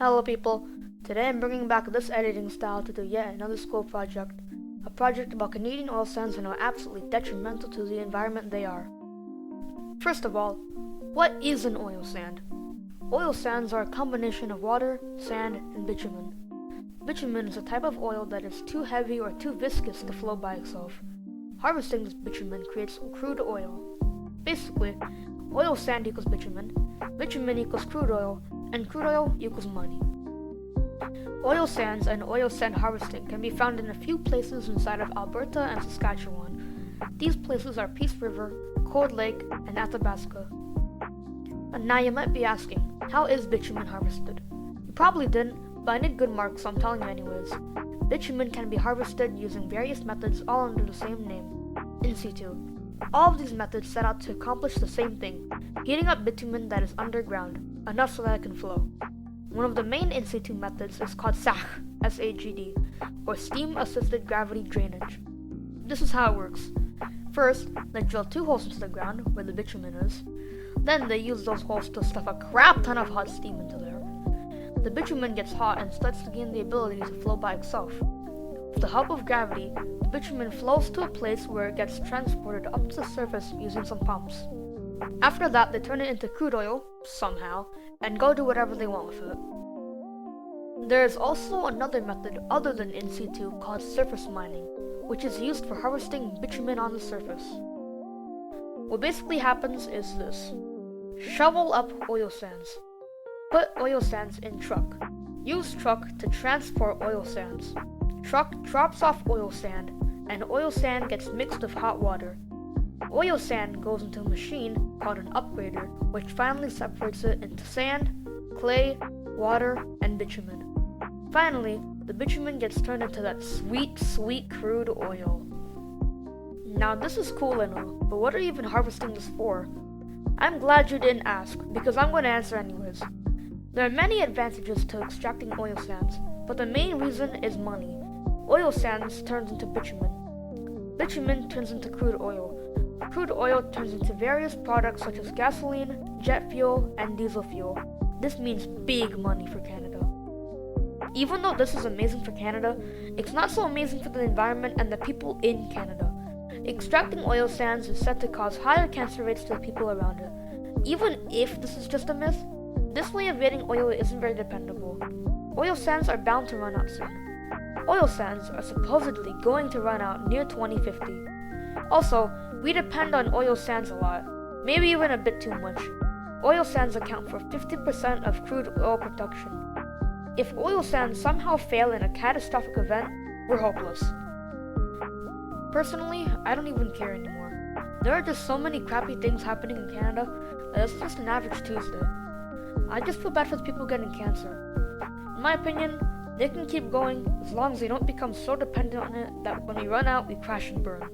Hello people, today I'm bringing back this editing style to do yet another school project. A project about Canadian oil sands and how absolutely detrimental to the environment they are. First of all, what is an oil sand? Oil sands are a combination of water, sand, and bitumen. Bitumen is a type of oil that is too heavy or too viscous to flow by itself. Harvesting this bitumen creates crude oil. Basically, oil sand equals bitumen equals crude oil, and crude oil equals money. Oil sands and oil sand harvesting can be found in a few places inside of Alberta and Saskatchewan. These places are Peace River, Cold Lake, and Athabasca. And now you might be asking, how is bitumen harvested? You probably didn't, but I need good marks, so I'm telling you anyways. Bitumen can be harvested using various methods all under the same name, in situ. All of these methods set out to accomplish the same thing, heating up bitumen that is underground, enough so that it can flow. One of the main in situ methods is called SAGD, S-A-G-D, or Steam-Assisted Gravity Drainage. This is how it works. First, they drill 2 holes into the ground, where the bitumen is. Then they use those holes to stuff a crap ton of hot steam into there. The bitumen gets hot and starts to gain the ability to flow by itself. With the help of gravity, the bitumen flows to a place where it gets transported up to the surface using some pumps. After that, they turn it into crude oil, somehow, and go do whatever they want with it. There is also another method other than in situ called surface mining, which is used for harvesting bitumen on the surface. What basically happens is this. Shovel up oil sands. Put oil sands in truck. Use truck to transport oil sands. Truck drops off oil sand, and oil sand gets mixed with hot water. Oil sand goes into a machine called an upgrader, which finally separates it into sand, clay, water, and bitumen. Finally, the bitumen gets turned into that sweet, sweet crude oil. Now this is cool and all, but what are you even harvesting this for? I'm glad you didn't ask, because I'm going to answer anyways. There are many advantages to extracting oil sands, but the main reason is money. Oil sands turns into bitumen. Bitumen turns into crude oil. Crude oil turns into various products such as gasoline, jet fuel, and diesel fuel. This means big money for Canada. Even though this is amazing for Canada, it's not so amazing for the environment and the people in Canada. Extracting oil sands is said to cause higher cancer rates to the people around it. Even if this is just a myth, this way of getting oil isn't very dependable. Oil sands are bound to run out soon. Oil sands are supposedly going to run out near 2050. Also, we depend on oil sands a lot, maybe even a bit too much. Oil sands account for 50% of crude oil production. If oil sands somehow fail in a catastrophic event, we're hopeless. Personally, I don't even care anymore. There are just so many crappy things happening in Canada that it's just an average Tuesday. I just feel bad for the people getting cancer. In my opinion, they can keep going as long as they don't become so dependent on it that when we run out, we crash and burn.